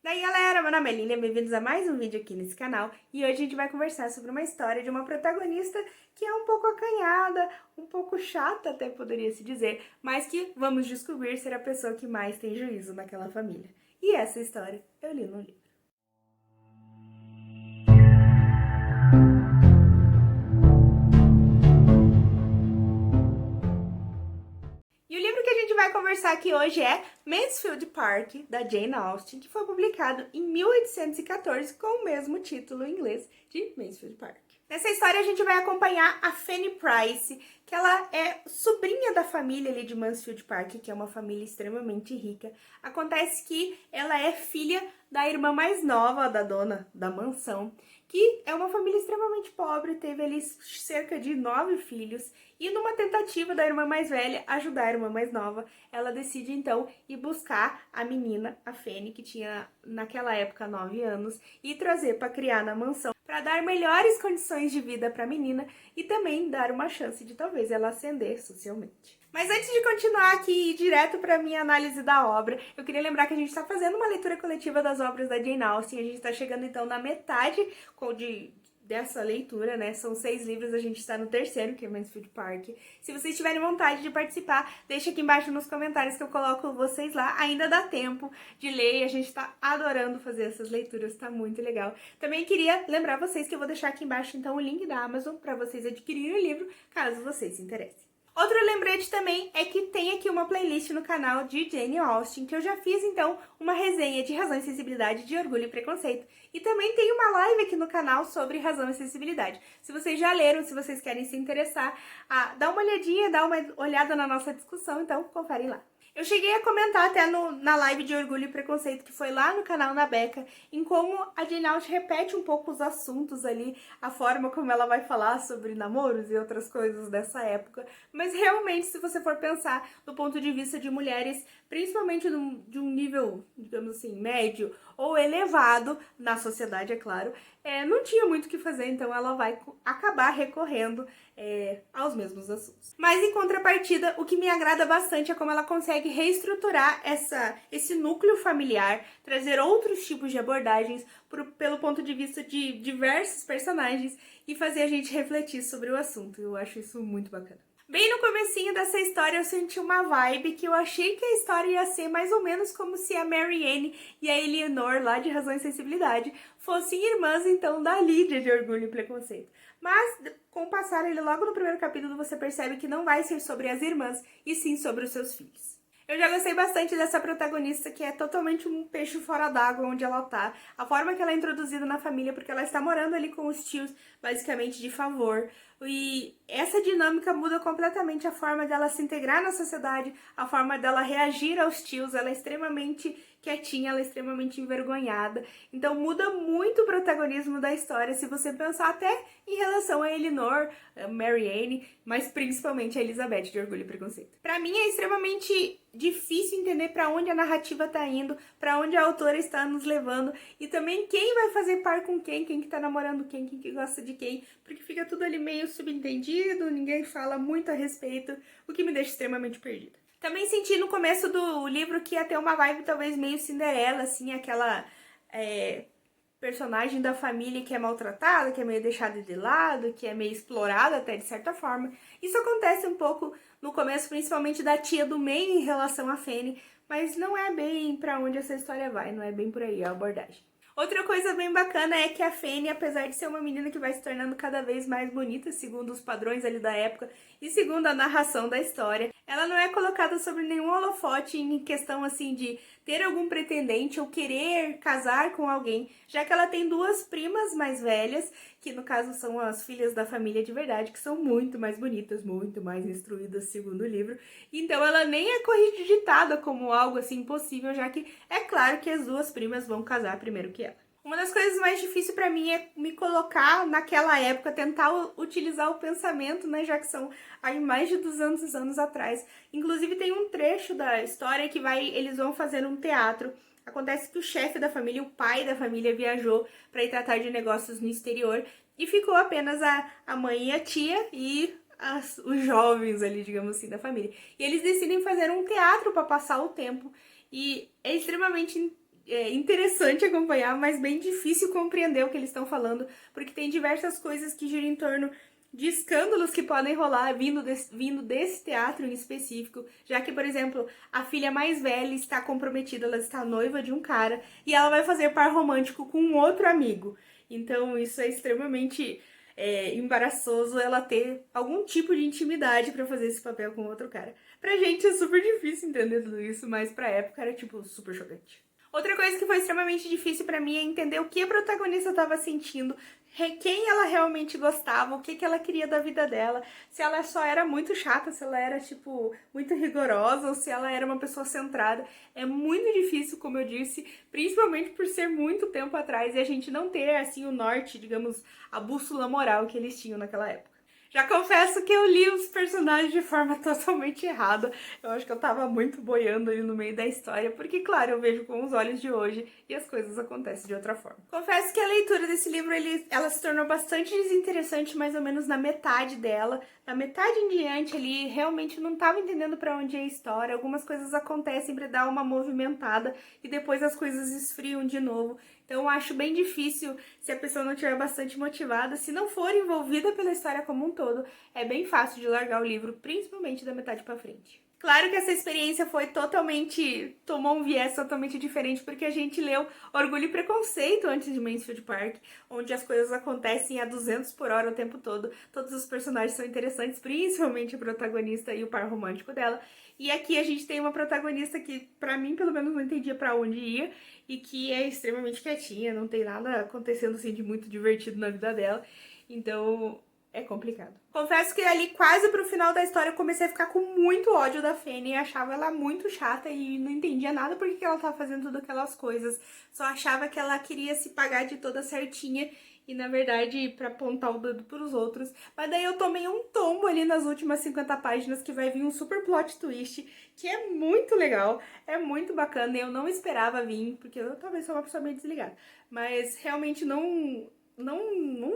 Daí galera, meu nome é Lilian, bem-vindos a mais um vídeo aqui nesse canal e hoje a gente vai conversar sobre uma história de uma protagonista que é um pouco acanhada, um pouco chata até poderia se dizer, mas que vamos descobrir ser a pessoa que mais tem juízo naquela família. E essa história eu li no livro. E o livro que a gente vai conversar aqui hoje é Mansfield Park, da Jane Austen, que foi publicado em 1814 com o mesmo título em inglês de Mansfield Park. Nessa história a gente vai acompanhar a Fanny Price, que ela é sobrinha da família ali de Mansfield Park, que é uma família extremamente rica. Acontece que ela é filha da irmã mais nova da dona da mansão, que é uma família extremamente pobre, teve ali cerca de 9 filhos, e numa tentativa da irmã mais velha ajudar a irmã mais nova, ela decide então ir buscar a menina, a Fanny, que tinha naquela época 9 anos, e trazer para criar na mansão, para dar melhores condições de vida para a menina e também dar uma chance de talvez ela ascender socialmente. Mas antes de continuar aqui e ir direto para a minha análise da obra, eu queria lembrar que a gente está fazendo uma leitura coletiva das obras da Jane Austen. A gente está chegando então na metade dessa leitura, né? São 6 livros, a gente está no terceiro, que é Mansfield Park. Se vocês tiverem vontade de participar, deixa aqui embaixo nos comentários que eu coloco vocês lá. Ainda dá tempo de ler e a gente tá adorando fazer essas leituras, tá muito legal. Também queria lembrar vocês que eu vou deixar aqui embaixo então o link da Amazon para vocês adquirirem o livro, caso vocês se interessem. Outro lembrete também é que tem aqui uma playlist no canal de Jane Austen, que eu já fiz então uma resenha de Razão e Sensibilidade, de Orgulho e Preconceito. E também tem uma live aqui no canal sobre Razão e Sensibilidade. Se vocês já leram, se vocês querem se interessar, dá uma olhadinha, dá uma olhada na nossa discussão, então conferem lá. Eu cheguei a comentar até na live de Orgulho e Preconceito, que foi lá no canal na Beca, em como a Jane Austen repete um pouco os assuntos ali, a forma como ela vai falar sobre namoros e outras coisas dessa época. Mas realmente, se você for pensar do ponto de vista de mulheres, principalmente de um nível, digamos assim, médio ou elevado, na sociedade, é claro, não tinha muito o que fazer, então ela vai acabar recorrendo aos mesmos assuntos. Mas em contrapartida, o que me agrada bastante é como ela consegue reestruturar esse núcleo familiar, trazer outros tipos de abordagens pelo ponto de vista de diversos personagens e fazer a gente refletir sobre o assunto. Eu acho isso muito bacana. Bem no comecinho dessa história eu senti uma vibe que eu achei que a história ia ser mais ou menos como se a Marianne e a Eleanor, lá de Razão e Sensibilidade, fossem irmãs então da Lídia de Orgulho e Preconceito. Mas com o passar, logo no primeiro capítulo você percebe que não vai ser sobre as irmãs, e sim sobre os seus filhos. Eu já gostei bastante dessa protagonista, que é totalmente um peixe fora d'água onde ela tá. A forma que ela é introduzida na família, porque ela está morando ali com os tios, basicamente de favor. E essa dinâmica muda completamente a forma dela se integrar na sociedade, a forma dela reagir aos tios. Ela é extremamente quietinha, ela é extremamente envergonhada. Então muda muito o protagonismo da história, se você pensar até em relação a Eleanor, a Marianne, mas principalmente a Elizabeth de Orgulho e Preconceito. Pra mim é extremamente difícil entender para onde a narrativa tá indo, para onde a autora está nos levando e também quem vai fazer par com quem que tá namorando quem que gosta de quem, porque fica tudo ali meio subentendido, ninguém fala muito a respeito, o que me deixa extremamente perdida. Também senti no começo do livro que ia ter uma vibe talvez meio Cinderela, assim, aquela personagem da família que é maltratada, que é meio deixada de lado, que é meio explorada até de certa forma. Isso acontece um pouco no começo, principalmente da tia do meio em relação a Fanny, mas não é bem pra onde essa história vai, não é bem por aí a abordagem. Outra coisa bem bacana é que a Fanny, apesar de ser uma menina que vai se tornando cada vez mais bonita, segundo os padrões ali da época e segundo a narração da história, ela não é colocada sobre nenhum holofote em questão assim de ter algum pretendente ou querer casar com alguém, já que ela tem 2 primas mais velhas, que no caso são as filhas da família de verdade, que são muito mais bonitas, muito mais instruídas, segundo o livro. Então ela nem é cogitada como algo assim impossível, já que é claro que as 2 primas vão casar primeiro que ela. Uma das coisas mais difíceis pra mim é me colocar naquela época, tentar utilizar o pensamento, né, já que são aí mais de 200 anos atrás. Inclusive tem um trecho da história que eles vão fazer um teatro. Acontece que o chefe da família, o pai da família, viajou para ir tratar de negócios no exterior e ficou apenas a mãe e a tia e os jovens ali, digamos assim, da família. E eles decidem fazer um teatro para passar o tempo e é extremamente interessante acompanhar, mas bem difícil compreender o que eles estão falando, porque tem diversas coisas que giram em torno de escândalos que podem rolar vindo desse teatro em específico, já que, por exemplo, a filha mais velha está comprometida, ela está noiva de um cara, e ela vai fazer par romântico com um outro amigo. Então isso é extremamente embaraçoso, ela ter algum tipo de intimidade pra fazer esse papel com outro cara. Pra gente é super difícil entender tudo isso, mas pra época era, tipo, super chocante. Outra coisa que foi extremamente difícil pra mim é entender o que a protagonista estava sentindo, quem ela realmente gostava, o que que ela queria da vida dela, se ela só era muito chata, se ela era, tipo, muito rigorosa ou se ela era uma pessoa centrada. É muito difícil, como eu disse, principalmente por ser muito tempo atrás e a gente não ter, assim, o norte, digamos, a bússola moral que eles tinham naquela época. Já confesso que eu li os personagens de forma totalmente errada. Eu acho que eu tava muito boiando ali no meio da história, porque, claro, eu vejo com os olhos de hoje e as coisas acontecem de outra forma. Confesso que a leitura desse livro, ela se tornou bastante desinteressante mais ou menos na metade dela. Na metade em diante ali, realmente não tava entendendo pra onde é a história. Algumas coisas acontecem pra dar uma movimentada e depois as coisas esfriam de novo. Então eu acho bem difícil se a pessoa não estiver bastante motivada, se não for envolvida pela história como um todo, é bem fácil de largar o livro, principalmente da metade pra frente. Claro que essa experiência tomou um viés totalmente diferente, porque a gente leu Orgulho e Preconceito antes de Mansfield Park, onde as coisas acontecem a 200 por hora o tempo todo, todos os personagens são interessantes, principalmente a protagonista e o par romântico dela, e aqui a gente tem uma protagonista que, pra mim, pelo menos não entendia pra onde ia, e que é extremamente quietinha, não tem nada acontecendo assim de muito divertido na vida dela, então é complicado. Confesso que ali quase pro final da história eu comecei a ficar com muito ódio da Fanny e achava ela muito chata e não entendia nada por que ela tava fazendo todas aquelas coisas. Só achava que ela queria se pagar de toda certinha e, na verdade, pra apontar o dedo pros outros. Mas daí eu tomei um tombo ali nas últimas 50 páginas que vai vir um super plot twist, que é muito legal, é muito bacana e eu não esperava vir, porque eu talvez sou uma pessoa meio desligada. Mas realmente não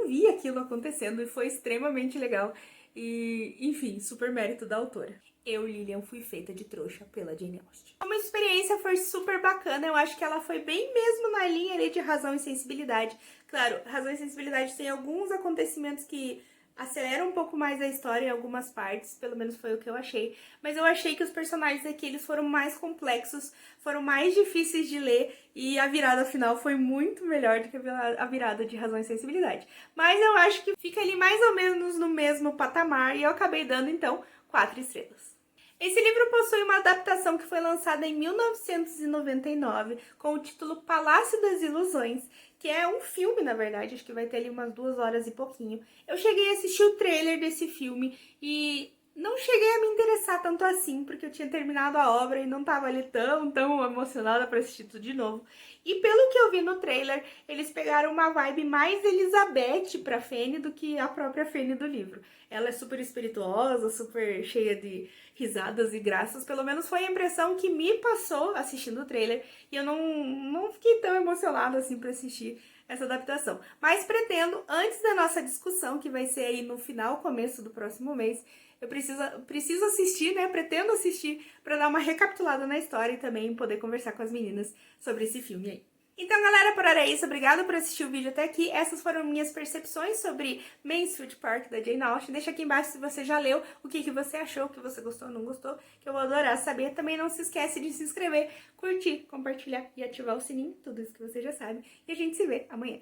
vi aquilo acontecendo e foi extremamente legal. E, enfim, super mérito da autora. Eu, Lilian, fui feita de trouxa pela Jane Austen. Uma experiência foi super bacana, eu acho que ela foi bem mesmo na linha ali de Razão e Sensibilidade. Claro, Razão e Sensibilidade tem alguns acontecimentos que aceleram um pouco mais a história em algumas partes, pelo menos foi o que eu achei. Mas eu achei que os personagens aqui, eles foram mais complexos, foram mais difíceis de ler e a virada final foi muito melhor do que a virada de Razão e Sensibilidade. Mas eu acho que fica ali mais ou menos no mesmo patamar e eu acabei dando, então, 4 estrelas. Esse livro possui uma adaptação que foi lançada em 1999 com o título Palácio das Ilusões, que é um filme, na verdade, acho que vai ter ali umas 2 horas e pouquinho. Eu cheguei a assistir o trailer desse filme e não cheguei a me interessar tanto assim, porque eu tinha terminado a obra e não tava ali tão emocionada pra assistir tudo de novo. E pelo que eu vi no trailer, eles pegaram uma vibe mais Elizabeth pra Fanny do que a própria Fanny do livro. Ela é super espirituosa, super cheia de risadas e graças, pelo menos foi a impressão que me passou assistindo o trailer, e eu não fiquei tão emocionada assim pra assistir essa adaptação. Mas pretendo, antes da nossa discussão, que vai ser aí no final, começo do próximo mês, eu preciso assistir, né? Pretendo assistir pra dar uma recapitulada na história e também poder conversar com as meninas sobre esse filme aí. Então, galera, por hora é isso. Obrigada por assistir o vídeo até aqui. Essas foram minhas percepções sobre Mansfield Park, da Jane Austen. Deixa aqui embaixo se você já leu, o que você achou, o que você gostou ou não gostou, que eu vou adorar saber. Também não se esquece de se inscrever, curtir, compartilhar e ativar o sininho, tudo isso que você já sabe. E a gente se vê amanhã.